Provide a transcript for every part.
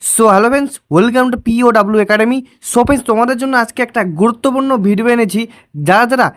So hello friends, welcome to POW academy. So friends, তোমাদের জন্য আজকে একটা গুরুত্বপূর্ণ ভিডিও এনেছি। যারা যারা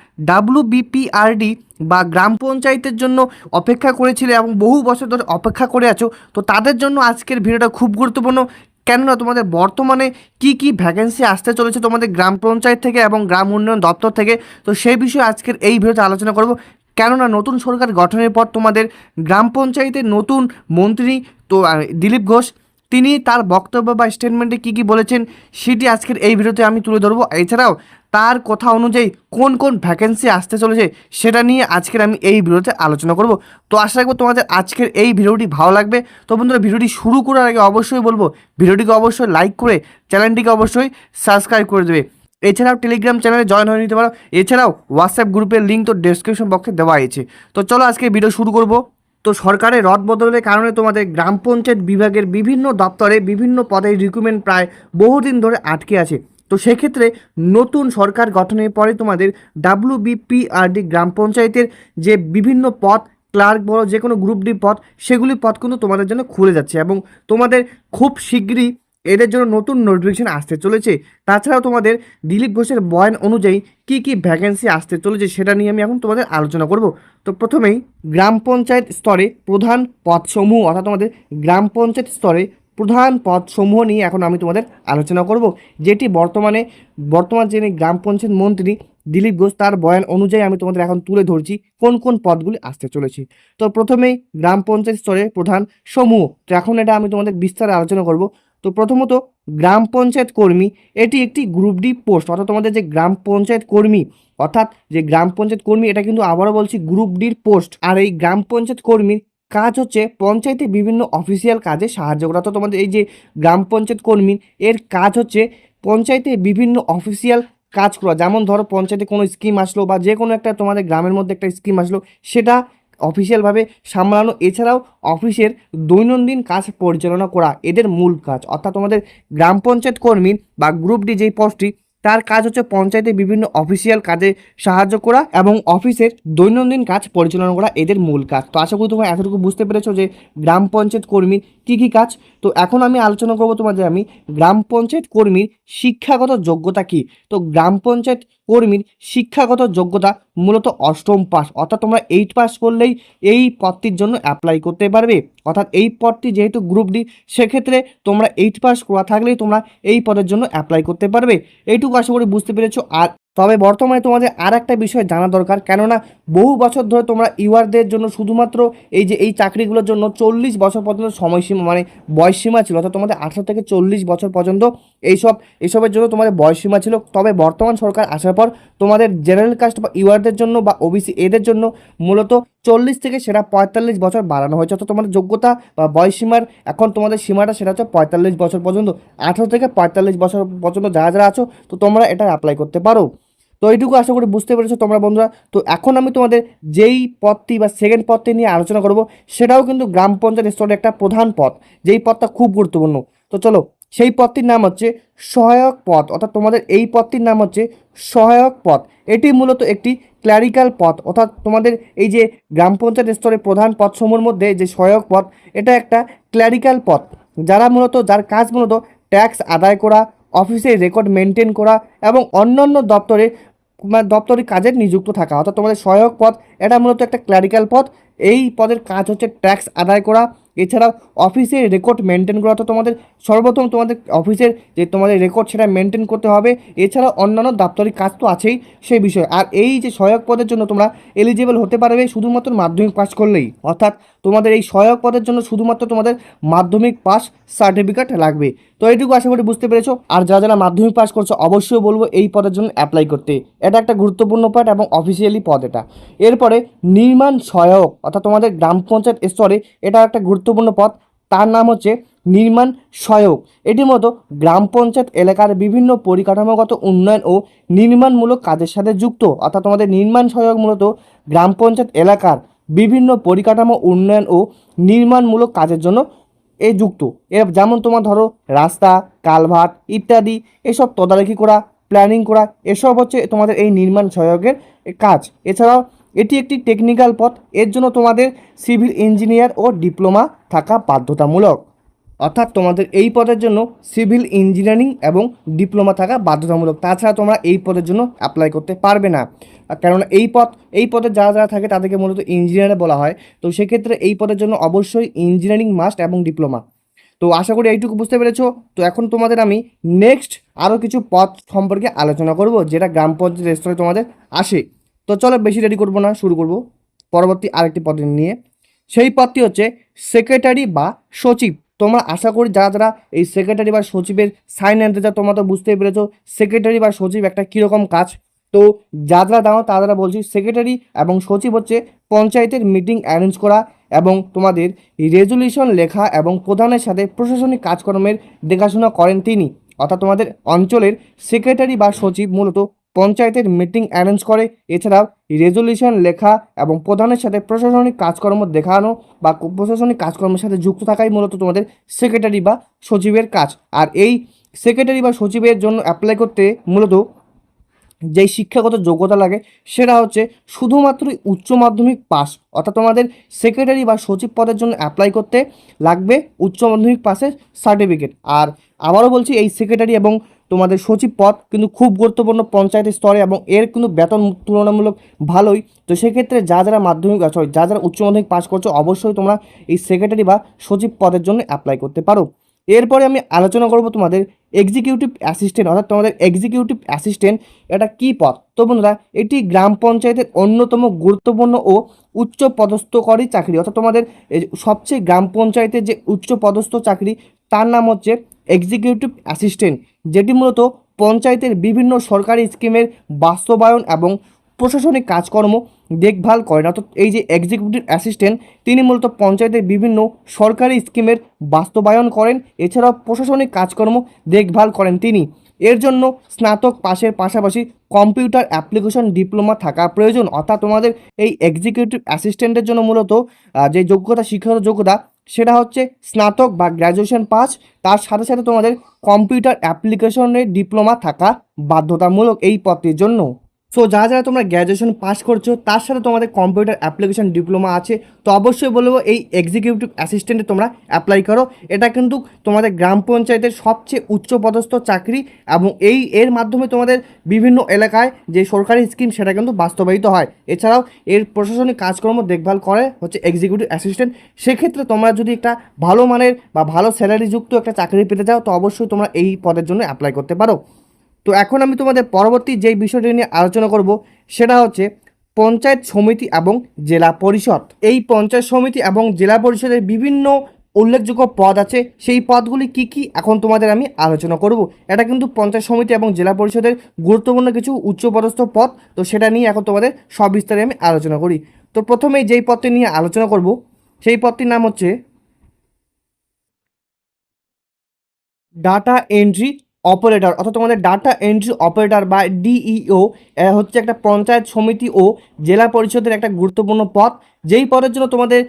WBPRD বা গ্রাম পঞ্চায়েতের জন্য অপেক্ষা করেছিলে এবং বহু বছর ধরে অপেক্ষা করে আছো, তো তাদের জন্য আজকের ভিডিওটা খুব গুরুত্বপূর্ণ। কেননা তোমাদের বর্তমানে কি কি ভ্যাকেন্সি আসতে চলেছে তোমাদের গ্রাম পঞ্চায়েত থেকে এবং গ্রাম উন্নয়ন দপ্তর থেকে, তো সেই বিষয়ে আজকের এই ভিডিওতে আলোচনা করব। কেননা নতুন সরকার গঠনের পর তোমাদের গ্রাম পঞ্চায়েতের নতুন মন্ত্রী তো দিলীপ ঘোষ, তিনি তার বক্তব্য বা স্টেটমেন্টে কী কী বলেছেন সেটি আজকের এই ভিডিওতে আমি তুলে ধরবো। এছাড়াও তার কথা অনুযায়ী কোন কোন ভ্যাকেন্সি আসতে চলেছে সেটা নিয়ে আজকের আমি এই ভিডিওতে আলোচনা করব। তো আশা রাখবো তোমাদের আজকের এই ভিডিওটি ভালো লাগবে। তো বন্ধুরা, ভিডিওটি শুরু করার আগে অবশ্যই বলবো ভিডিওটিকে অবশ্যই লাইক করে চ্যানেলটিকে অবশ্যই সাবস্ক্রাইব করে দেবে। এছাড়াও টেলিগ্রাম চ্যানেলে জয়েন হয়ে নিতে পারো। এছাড়াও হোয়াটসঅ্যাপ গ্রুপের লিঙ্ক তো ডেসক্রিপশন বক্সে দেওয়া আছে। তো চলো আজকে ভিডিও শুরু করব। তো সরকারের রদবদলের কারণে তোমাদের গ্রাম পঞ্চায়েত বিভাগের বিভিন্ন দপ্তরে বিভিন্ন পদের রিক্রুটমেন্ট প্রায় বহুদিন ধরে আটকে আছে। তো সেক্ষেত্রে নতুন সরকার গঠনের পরে তোমাদের WBPRD গ্রাম পঞ্চায়েতের যে বিভিন্ন পদ, ক্লার্ক বলো, যে কোনো গ্রুপ ডি পদ, সেগুলি পদ কিন্তু তোমাদের জন্য খুলে যাচ্ছে এবং তোমাদের খুব শীঘ্রই এদের জন্য নতুন নোটিফিকেশন আসতে চলেছে। তাছাড়াও তোমাদের দিলীপ ঘোষের বয়ান অনুযায়ী কি কি ভ্যাকেন্সি আসতে চলেছে সেটা নিয়ে আমি এখন তোমাদের আলোচনা করব। তো প্রথমেই গ্রাম পঞ্চায়েত স্তরে প্রধান পদসমূহ, অর্থাৎ তোমাদের গ্রাম পঞ্চায়েত স্তরে প্রধান পদসমূহ নিয়ে এখন আমি তোমাদের আলোচনা করব, যেটি বর্তমান যিনি গ্রাম পঞ্চায়েত মন্ত্রী দিলীপ ঘোষ, তার বয়ান অনুযায়ী আমি তোমাদের এখন তুলে ধরছি কোন কোন পদগুলি আসতে চলেছে। তো প্রথমেই গ্রাম পঞ্চায়েত স্তরে প্রধান সমূহ, তো এখন এটা আমি তোমাদের বিস্তারে আলোচনা করব। তো প্রথমত গ্রাম পঞ্চায়েত কর্মী, এটি একটি গ্রুপ ডি পোস্ট, অর্থাৎ তোমাদের যে গ্রাম পঞ্চায়েত কর্মী, অর্থাৎ যে গ্রাম পঞ্চায়েত কর্মী, এটা কিন্তু আবারও বলছি গ্রুপ ডির পোস্ট। আর এই গ্রাম পঞ্চায়েত কর্মীর কাজ হচ্ছে পঞ্চায়েতে বিভিন্ন অফিসিয়াল কাজে সাহায্য করা। তো তোমাদের এই যে গ্রাম পঞ্চায়েত কর্মী, এর কাজ হচ্ছে পঞ্চায়েতে বিভিন্ন অফিসিয়াল কাজ করা। যেমন ধরো পঞ্চায়েতে কোনো স্কিম আসলো বা যে কোনো একটা তোমাদের গ্রামের মধ্যে একটা স্কিম আসলো, সেটা অফিসিয়ালভাবে সামলানো। এছাড়াও অফিসের দৈনন্দিন কাজ পরিচালনা করা এদের মূল কাজ। অর্থাৎ তোমাদের গ্রাম পঞ্চায়েত কর্মী বা গ্রুপ ডি যেই পোস্টটি, তার কাজ হচ্ছে পঞ্চায়েতে বিভিন্ন অফিসিয়াল কাজে সাহায্য করা এবং অফিসের দৈনন্দিন কাজ পরিচালনা করা এদের মূল কাজ। তো আশা করি তোমরা এতটুকু বুঝতে পেরেছো যে গ্রাম পঞ্চায়েত কর্মীর কী কী কাজ। তো এখন আমি আলোচনা করবো তোমাদের আমি গ্রাম পঞ্চায়েত কর্মীর শিক্ষাগত যোগ্যতা কী। তো গ্রাম পঞ্চায়েত কর্মীর শিক্ষাগত যোগ্যতা মূলত অষ্টম পাস, অর্থাৎ তোমরা 8 পাস করলেই এই পদটির জন্য অ্যাপ্লাই করতে পারবে। অর্থাৎ এই পদটি যেহেতু গ্রুপ ডি, সেক্ষেত্রে তোমরা 8 পাস করা থাকলেই তোমরা এই পদের জন্য অ্যাপ্লাই করতে পারবে। এইটুকু আশা করি বুঝতে পেরেছো। আর তবে বর্তমানে তোমাদের আর একটা বিষয় জানা দরকার, কেননা বহু বছর ধরে তোমরা ইউআরদের জন্য শুধুমাত্র এই চাকরিগুলোর জন্য 40 বছর পর্যন্ত সময়সীমা, মানে বয়সসীমা ছিল। অর্থাৎ তোমাদের 18 থেকে 40 বছর পর্যন্ত এসবের জন্য তোমাদের বয়সসীমা ছিল। তবে বর্তমান সরকার আসার পর তোমাদের জেনারেল কাস্ট বা ইউআরদের জন্য বা ওবিসি এদের জন্য মূলত 40 থেকে সেটা 45 বছর বাড়ানো হয়েছে। অর্থাৎ তোমাদের যোগ্যতা বা বয়সসীমার এখন তোমাদের সীমাটা সেটা হচ্ছে 45 বছর পর্যন্ত। 18 থেকে 45 বছর পর্যন্ত যারা যারা আছো, তো তোমরা এটা অ্যাপ্লাই করতে পারো। তো এইটুকু আশা করি বুঝতে পেরেছো তোমরা বন্ধুরা। তো এখন আমি তোমাদের যেই পদটি বা সেকেন্ড পদটি নিয়ে আলোচনা করব, সেটাও কিন্তু গ্রাম পঞ্চায়েত স্তরের একটা প্রধান পদ, যেই পদটা খুব গুরুত্বপূর্ণ। তো চলো, সেই পদটির নাম হচ্ছে সহায়ক পদ, অর্থাৎ তোমাদের এই পদটির নাম হচ্ছে সহায়ক পদ। এটি মূলত একটি ক্ল্যারিক্যাল পদ, অর্থাৎ তোমাদের এই যে গ্রাম পঞ্চায়েত স্তরে প্রধান পদসমূহের মধ্যে যে সহায়ক পদ, এটা একটা ক্ল্যারিক্যাল পদ, যার কাজ মূলত ট্যাক্স আদায় করা, অফিসে রেকর্ড মেনটেন করা এবং অন্যান্য দপ্তরি কাজে নিযুক্ত থাকা। অর্থাৎ তোমাদের সহায়ক পদ, এটা মূলত একটা ক্ল্যারিক্যাল পদ। এই পদের কাজ হচ্ছে ট্যাক্স আদায় করা, এছাড়াও অফিসে রেকর্ড মেনটেন করা। তো তোমাদের সর্বপ্রথম তোমাদের অফিসের যে তোমাদের রেকর্ড, সেটা মেনটেন করতে হবে। এছাড়াও অন্যান্য দাপ্তরিক কাজ তো আছেই সেই বিষয়ে। আর এই যে সহায়ক পদের জন্য তোমরা এলিজিবল হতে পারবে শুধুমাত্র মাধ্যমিক পাস করলেই। অর্থাৎ তোমাদের এই সহায়ক পদের জন্য শুধুমাত্র তোমাদের মাধ্যমিক পাস সার্টিফিকেট লাগবে। তো এইটুকু আশা করি বুঝতে পেরেছো। আর যারা যারা মাধ্যমিক পাস করছো, অবশ্যই বলবো এই পদের জন্য অ্যাপ্লাই করতে। এটা একটা গুরুত্বপূর্ণ পদ এবং অফিসিয়ালি পদ এটা। এরপরে নির্মাণ সহায়ক, অর্থাৎ তোমাদের গ্রাম পঞ্চায়েত স্তরে এটা একটা গুরুত্বপূর্ণ পদ, তার নাম হচ্ছে নির্মাণ সহায়ক। এটি মূলত গ্রাম পঞ্চায়েত এলাকার বিভিন্ন পরিকাঠামোগত উন্নয়ন ও নির্মাণমূলক কাজের সাথে যুক্ত। অর্থাৎ তোমাদের নির্মাণ সহায়ক মূলত গ্রাম পঞ্চায়েত এলাকার বিভিন্ন পরিকাঠামো উন্নয়ন ও নির্মাণমূলক কাজের জন্য যুক্ত। এর যেমন তোমার ধরো রাস্তা, কালভার্ট ইত্যাদি, এসব তদারকি করা, প্ল্যানিং করা, এসব হচ্ছে তোমাদের এই নির্মাণ সহায়কের কাজ। এছাড়াও এটি একটি টেকনিক্যাল পদ, এর জন্য তোমাদের সিভিল ইঞ্জিনিয়ার ও ডিপ্লোমা থাকা বাধ্যতামূলক। অর্থাৎ তোমাদের এই পদের জন্য সিভিল ইঞ্জিনিয়ারিং এবং ডিপ্লোমা থাকা বাধ্যতামূলক, তাছাড়া তোমরা এই পদের জন্য অ্যাপ্লাই করতে পারবে না। কেননা এই পদে যারা যারা থাকে তাদেরকে মূলত ইঞ্জিনিয়ার বলা হয়। তো সেক্ষেত্রে এই পদের জন্য অবশ্যই ইঞ্জিনিয়ারিং মাস্ট এবং ডিপ্লোমা। তো আশা করি এইটুকু বুঝতে পেরেছো। তো এখন তোমাদের আমি নেক্সট আরও কিছু পদ সম্পর্কে আলোচনা করব যেটা গ্রাম পঞ্চায়েত স্তরে তোমাদের আসে। তো চলো বেশি দেরি করবো না, শুরু করব পরবর্তী আরেকটি পদ নিয়ে। সেই পদটি হচ্ছে সেক্রেটারি বা সচিব। তোমরা আশা করি যারা যারা এই সেক্রেটারি বা সচিবের সাইন আনতে চাও তোমরা তো বুঝতেই পেরেছো সেক্রেটারি বা সচিব একটা কীরকম কাজ। তো যারা যারা জানো তারা বলছি, সেক্রেটারি এবং সচিব হচ্ছে পঞ্চায়েতের মিটিং অ্যারেঞ্জ করা এবং তোমাদের রেজলিউশন লেখা এবং প্রধানের সাথে প্রশাসনিক কাজকর্মের দেখাশোনা করেন তিনি। অর্থাৎ তোমাদের অঞ্চলের সেক্রেটারি বা সচিব মূলত পঞ্চায়েতের মিটিং অ্যারেঞ্জ করে, এছাড়াও রেজলিউশন লেখা এবং প্রধানের সাথে প্রশাসনিক কাজকর্ম দেখানো বা প্রশাসনিক কাজকর্মের সাথে যুক্ত থাকাই মূলত তোমাদের সেক্রেটারি বা সচিবের কাজ। আর এই সেক্রেটারি বা সচিবের জন্য অ্যাপ্লাই করতে মূলত যেই শিক্ষাগত যোগ্যতা লাগে সেটা হচ্ছে শুধুমাত্রই উচ্চ মাধ্যমিক পাস। অর্থাৎ তোমাদের সেক্রেটারি বা সচিব পদের জন্য অ্যাপ্লাই করতে লাগবে উচ্চ মাধ্যমিক পাসের সার্টিফিকেট। আর আবারও বলছি, এই সেক্রেটারি এবং তোমাদের সচিব পদ কিন্তু খুব গুরুত্বপূর্ণ পঞ্চায়েতের স্তরে এবং এর কিন্তু বেতন তুলনামূলক ভালোই। তো সেক্ষেত্রে যারা মাধ্যমিক যারা উচ্চ মাধ্যমিক পাস করছো অবশ্যই তোমরা এই সেক্রেটারি বা সচিব পদের জন্য অ্যাপ্লাই করতে পারো। এরপরে আমি আলোচনা করব তোমাদের এক্সিকিউটিভ অ্যাসিস্ট্যান্ট। অর্থাৎ তোমাদের এক্সিকিউটিভ অ্যাসিস্ট্যান্ট এটা কী পদ? তো বন্ধুরা, এটি গ্রাম পঞ্চায়েতের অন্যতম গুরুত্বপূর্ণ ও উচ্চ পদস্থকারী চাকরি। অর্থাৎ তোমাদের সবচেয়ে গ্রাম পঞ্চায়েতের যে উচ্চ পদস্থ চাকরি তার নাম হচ্ছে এক্সিকিউটিভ অ্যাসিস্ট্যান্ট, যেটি মূলত পঞ্চায়েতের বিভিন্ন সরকারি স্কিমের বাস্তবায়ন এবং প্রশাসনিক কাজকর্ম দেখভাল করেন। অর্থাৎ এই যে এক্সিকিউটিভ অ্যাসিস্ট্যান্ট তিনি মূলত পঞ্চায়েতের বিভিন্ন সরকারি স্কিমের বাস্তবায়ন করেন, এছাড়াও প্রশাসনিক কাজকর্ম দেখভাল করেন তিনি। এর জন্য স্নাতক পাশের পাশাপাশি কম্পিউটার অ্যাপ্লিকেশন ডিপ্লোমা থাকা প্রয়োজন। অর্থাৎ তোমাদের এই এক্সিকিউটিভ অ্যাসিস্ট্যান্টের জন্য মূলত যে যোগ্যতা, শিক্ষাগত যোগ্যতা সেটা হচ্ছে স্নাতক বা গ্র্যাজুয়েশন পাস, তার সাথে সাথে তোমাদের কম্পিউটার অ্যাপ্লিকেশনের ডিপ্লোমা থাকা বাধ্যতামূলক এই পদটির জন্য। সো যারা যারা তোমরা গ্র্যাজুয়েশন পাস করছো তার সাথে তোমাদের কম্পিউটার অ্যাপ্লিকেশন ডিপ্লোমা আছে, তো অবশ্যই বলবো এই এক্সিকিউটিভ অ্যাসিস্ট্যান্টে তোমরা অ্যাপ্লাই করো। এটা কিন্তু তোমাদের গ্রাম পঞ্চায়েতের সবচেয়ে উচ্চপদস্থ চাকরি এবং এর মাধ্যমে তোমাদের বিভিন্ন এলাকায় যে সরকারি স্কিম সেটা কিন্তু বাস্তবায়িত হয়। এছাড়াও এর প্রশাসনিক কাজকর্ম দেখভাল করে হচ্ছে এক্সিকিউটিভ অ্যাসিস্ট্যান্ট। সেক্ষেত্রে তোমরা যদি একটা ভালো মানের বা ভালো স্যালারিযুক্ত একটা চাকরি পেতে চাও তো অবশ্যই তোমরা এই পদের জন্য অ্যাপ্লাই করতে পারো। তো এখন আমি তোমাদের পরবর্তী যেই বিষয়টি নিয়ে আলোচনা করব সেটা হচ্ছে পঞ্চায়েত সমিতি এবং জেলা পরিষদ। এই পঞ্চায়েত সমিতি এবং জেলা পরিষদের বিভিন্ন উল্লেখযোগ্য পদ আছে, সেই পদগুলি কি কি এখন তোমাদের আমি আলোচনা করব। এটা কিন্তু পঞ্চায়েত সমিতি এবং জেলা পরিষদের গুরুত্বপূর্ণ কিছু উচ্চপদস্থ পদ, তো সেটা নিয়ে এখন তোমাদের সবিস্তারে আমি আলোচনা করি। তো প্রথমেই যেই পদটি নিয়ে আলোচনা করব সেই পদটির নাম হচ্ছে ডাটা এন্ট্রি অপারেটর। অর্থাৎ তোমাদের ডাটা এন্ট্রি অপারেটর বা ডিইও হচ্ছে একটা পঞ্চায়েত সমিতি ও জেলা পরিষদের একটা গুরুত্বপূর্ণ পদ, যেই পদের জন্য তোমাদের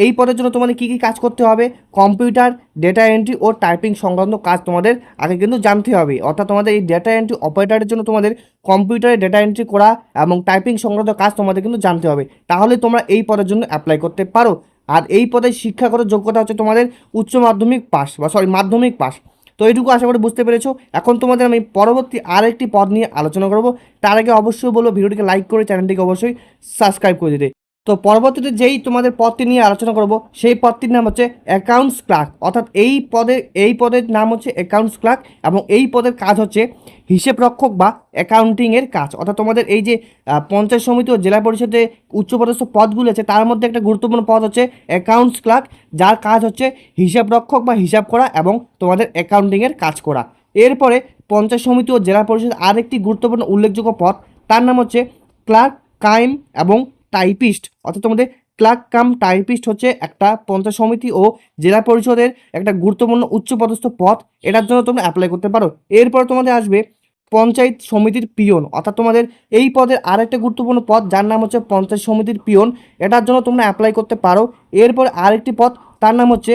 এই পদের জন্য তোমাদের কী কী কাজ করতে হবে, কম্পিউটার ডেটা এন্ট্রি ও টাইপিং সংক্রান্ত কাজ তোমাদের আগে কিন্তু জানতে হবে। অর্থাৎ তোমাদের এই ডেটা এন্ট্রি অপারেটরের জন্য তোমাদের কম্পিউটারে ডেটা এন্ট্রি করা এবং টাইপিং সংক্রান্ত কাজ তোমাদের কিন্তু জানতে হবে, তাহলে তোমরা এই পদের জন্য অ্যাপ্লাই করতে পারো। আর এই পদের শিক্ষাগত যোগ্যতা হচ্ছে তোমাদের উচ্চ মাধ্যমিক পাস মাধ্যমিক পাস। তো এইটুকু আশা করি বুঝতে পেরেছো। এখন তোমাদের আমি পরবর্তী আরেকটি পদ নিয়ে আলোচনা করব, তার আগে অবশ্যই বলবো ভিডিওটিকে লাইক করে চ্যানেলটিকে অবশ্যই সাবস্ক্রাইব করে দিতে। তো পরবর্তীতে যেই তোমাদের পদটি নিয়ে আলোচনা করব সেই পদটির নাম হচ্ছে অ্যাকাউন্টস ক্লার্ক। অর্থাৎ এই পদের নাম হচ্ছে অ্যাকাউন্টস ক্লার্ক এবং এই পদের কাজ হচ্ছে হিসেব রক্ষক বা অ্যাকাউন্টিংয়ের কাজ। অর্থাৎ তোমাদের এই যে পঞ্চায়েত সমিতি ও জেলা পরিষদে উচ্চপদস্থ পদগুলো আছে তার মধ্যে একটা গুরুত্বপূর্ণ পদ হচ্ছে অ্যাকাউন্টস ক্লার্ক, যার কাজ হচ্ছে হিসাব রক্ষক বা হিসাব করা এবং তোমাদের অ্যাকাউন্টিংয়ের কাজ করা। এরপরে পঞ্চায়েত সমিতি ও জেলা পরিষদ আরেকটি গুরুত্বপূর্ণ উল্লেখযোগ্য পদ, তার নাম হচ্ছে ক্লার্ক কাম এবং টাইপিস্ট। অর্থাৎ তোমাদের ক্লার্ক কাম টাইপিস্ট হচ্ছে একটা পঞ্চায়েত সমিতি ও জেলা পরিষদের একটা গুরুত্বপূর্ণ উচ্চপদস্থ পদ, এটার জন্য তোমরা অ্যাপ্লাই করতে পারো। এরপর তোমাদের আসবে পঞ্চায়েত সমিতির পিয়ন। অর্থাৎ তোমাদের এই পদের আরেকটা গুরুত্বপূর্ণ পদ যার নাম হচ্ছে পঞ্চায়েত সমিতির পিয়ন, এটার জন্য তোমরা অ্যাপ্লাই করতে পারো। এরপর আরেকটি পদ তার নাম হচ্ছে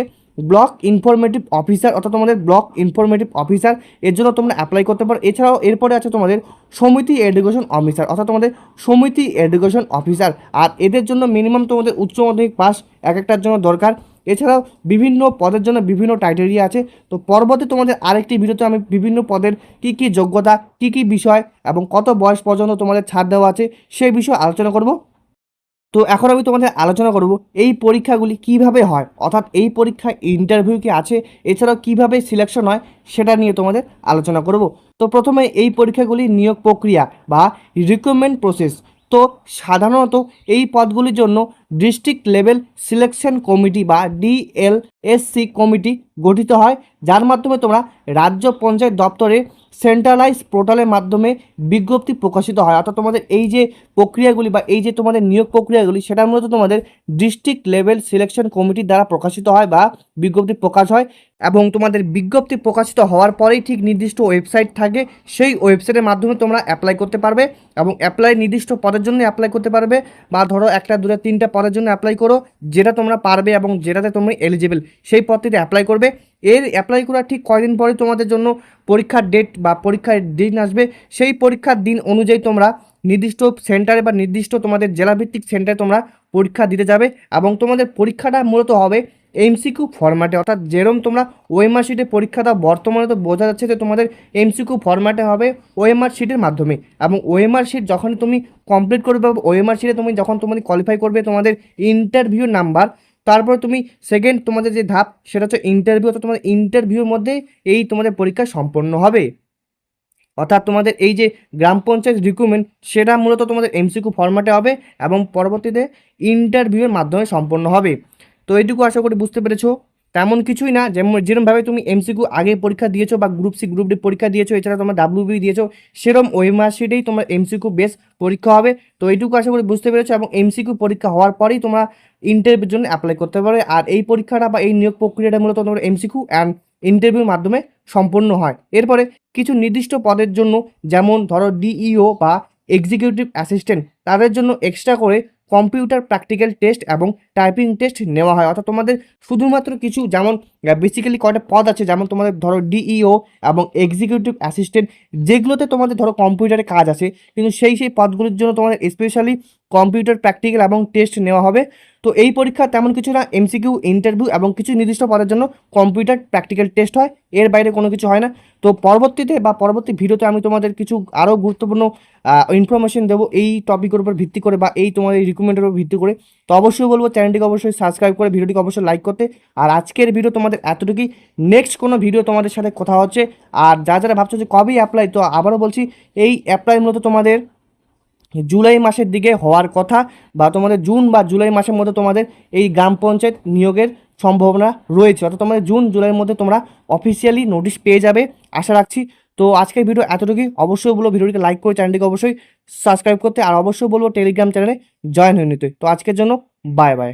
ব্লক ইনফরমেটিভ অফিসার। অর্থাৎ তোমাদের ব্লক ইনফরমেটিভ অফিসার, এর জন্য তোমরা অ্যাপ্লাই করতে পারো। এছাড়াও এরপরে আছে তোমাদের সমিতি এডুকেশন অফিসার। অর্থাৎ তোমাদের সমিতি এডুকেশন অফিসার, আর এদের জন্য মিনিমাম তোমাদের উচ্চ মাধ্যমিক পাস এক একটার জন্য দরকার। এছাড়াও বিভিন্ন পদের জন্য বিভিন্ন ক্রাইটেরিয়া আছে। তো পরবর্তী তোমাদের আরেকটি ভিডিওতে আমি বিভিন্ন পদের কী কী যোগ্যতা, কী কী বিষয় এবং কত বয়স পর্যন্ত তোমাদের ছাড় দেওয়া আছে সেই বিষয়ে আলোচনা করব। তো এখন আমি তোমাদের আলোচনা করব এই পরীক্ষাগুলি কিভাবে হয়, অর্থাৎ এই পরীক্ষায় ইন্টারভিউ কি আছে, এছাড়াও কিভাবে সিলেকশন হয় সেটা নিয়ে তোমাদের আলোচনা করব। তো প্রথমে এই পরীক্ষাগুলির নিয়োগ প্রক্রিয়া বা রিক্রুটমেন্ট প্রসেস। তো সাধারণত এই পদগুলির জন্য ডিস্ট্রিক্ট লেভেল সিলেকশন কমিটি বা ডিএলএসসি কমিটি গঠিত হয়, যার মাধ্যমে তোমরা রাজ্য পঞ্চায়েত দপ্তরে সেন্ট্রালাইজ পোর্টালের মাধ্যমে বিজ্ঞপ্তি প্রকাশিত হয়। অর্থাৎ তোমাদের এই যে প্রক্রিয়াগুলি বা এই যে তোমাদের নিয়োগ প্রক্রিয়াগুলি সেটা মূলত তোমাদের ডিস্ট্রিক্ট লেভেল সিলেকশন কমিটির দ্বারা প্রকাশিত হয় বা বিজ্ঞপ্তি প্রকাশ হয়, এবং তোমাদের বিজ্ঞপ্তি প্রকাশিত হওয়ার পরেই ঠিক নির্দিষ্ট ওয়েবসাইট থাকে, সেই ওয়েবসাইটের মাধ্যমে তোমরা অ্যাপ্লাই করতে পারবে এবং অ্যাপ্লাই নির্দিষ্ট পদের জন্য অ্যাপ্লাই করতে পারবে, বা ধরো একটা দুটো তিনটা পদের জন্য অ্যাপ্লাই করো, যেটা তোমরা পারবে এবং যেটাতে তুমি এলিজিবল সেই পদটিতে অ্যাপ্লাই করবে। এর অ্যাপ্লাই করার ঠিক কয়দিন পরে তোমাদের জন্য পরীক্ষার ডেট বা পরীক্ষার দিন আসবে, সেই পরীক্ষার দিন অনুযায়ী তোমরা নির্দিষ্ট সেন্টারে বা নির্দিষ্ট তোমাদের জেলাভিত্তিক সেন্টারে তোমরা পরীক্ষা দিতে যাবে, এবং তোমাদের পরীক্ষাটা মূলত হবে এমসিকিউ ফরম্যাটে। অর্থাৎ যেরকম তোমরা ওএমআর শিটে পরীক্ষা দাও, বর্তমানে তো বোঝা যাচ্ছে যে তোমাদের এমসিকিউ ফরম্যাটে হবে ওএমআর শিটের মাধ্যমে, এবং ওএমআর শিট যখন তুমি কমপ্লিট করবে, ওএমআর শিটে তুমি যখন তোমাদের কোয়ালিফাই করবে তোমাদের ইন্টারভিউ নাম্বার, তারপরে তুমি সেকেন্ড তোমাদের যে ধাপ সেটা হচ্ছে ইন্টারভিউ। অর্থাৎ তোমাদের ইন্টারভিউর মধ্যে এই তোমাদের পরীক্ষা সম্পন্ন হবে। অর্থাৎ তোমাদের এই যে গ্রাম পঞ্চায়েত রিক্রুটমেন্ট সেটা মূলত তোমাদের এমসিকিউ ফরম্যাটে হবে এবং পরবর্তীতে ইন্টারভিউয়ের মাধ্যমে সম্পন্ন হবে। তো এইটুকু আশা করি বুঝতে পেরেছো। তেমন কিছুই না, যেরকমভাবে তুমি এমসিকিউ আগে পরীক্ষা দিয়েছো বা গ্রুপ সি গ্রুপ ডি পরীক্ষা দিয়েছো, এছাড়া তোমার ডাব্লিউবি দিয়েছো, সেরকম ওই মার্কশিটেই তোমার এমসিকিউ বেস পরীক্ষা হবে। তো এইটুকু আশা করি বুঝতে পেরেছো, এবং এমসিকিউ পরীক্ষা হওয়ার পরেই তোমরা ইন্টারভিউর জন্য অ্যাপ্লাই করতে পারবে। আর এই পরীক্ষাটা বা এই নিয়োগ প্রক্রিয়াটা মূলত তোমার এমসিকিউ অ্যান্ড ইন্টারভিউর মাধ্যমে সম্পন্ন হয়। এরপরে কিছু নির্দিষ্ট পদের জন্য, যেমন ধরো ডিইও বা এক্সিকিউটিভ অ্যাসিস্ট্যান্ট, তাদের জন্য এক্সট্রা করে কম্পিউটার প্র্যাকটিক্যাল টেস্ট এবং টাইপিং টেস্ট নেওয়া হয়। অর্থাৎ তোমাদের শুধুমাত্র কিছু যেমন বেসিক্যালি কয়টা পদ আছে, যেমন তোমাদের ধরো ডিইও এবং এক্সিকিউটিভ অ্যাসিস্ট্যান্ট, যেগুলোতে তোমাদের ধরো কম্পিউটারে কাজ আছে, কিন্তু সেই পদগুলির জন্য তোমাদের স্পেশালি কম্পিউটার প্র্যাকটিক্যাল এবং টেস্ট নেওয়া হবে। তো এই পরীক্ষা তেমন কিছু না, এমসিকিউ ইন্টারভিউ এবং কিছু নির্দিষ্ট পদের জন্য কম্পিউটার প্র্যাকটিক্যাল টেস্ট হয়, এর বাইরে কোনো কিছু হয় না। তো পরবর্তীতে বা পরবর্তী ভিডিওতে আমি তোমাদের কিছু আরও গুরুত্বপূর্ণ ইনফরমেশন দেবো এই টপিকের উপর ভিত্তি করে বা এই তোমাদের এই রিকমেন্ডের উপর ভিত্তি করে। তো অবশ্যই বলবো চ্যানেলটিকে অবশ্যই সাবস্ক্রাইব করে ভিডিওটিকে অবশ্যই লাইক করতে। আর আজকের ভিডিও তোমাদের এতটুকুই, নেক্সট কোনো ভিডিও তোমাদের সাথে কথা হচ্ছে। আর যারা ভাবছো যে কবেই অ্যাপ্লাই, তো আবারও বলছি এই অ্যাপ্লাই মূলত তোমাদের জুলাই মাসের দিকে হওয়ার কথা, বা তোমাদের জুন বা জুলাই মাসের মধ্যে তোমাদের এই গ্রাম পঞ্চায়েত নিয়োগের সম্ভাবনা রয়েছে। অর্থাৎ তোমাদের জুন জুলাইয়ের মধ্যে তোমরা অফিসিয়ালি নোটিশ পেয়ে যাবে, আশা রাখছি। তো আজকের ভিডিও এতটুকুই। অবশ্যই বলবো ভিডিওটিকে লাইক করে চ্যানেলটিকে অবশ্যই সাবস্ক্রাইব করতে, আর অবশ্যই বলবো টেলিগ্রাম চ্যানেলে জয়েন হয়ে নিতে। তো আজকের জন্য বাই বাই।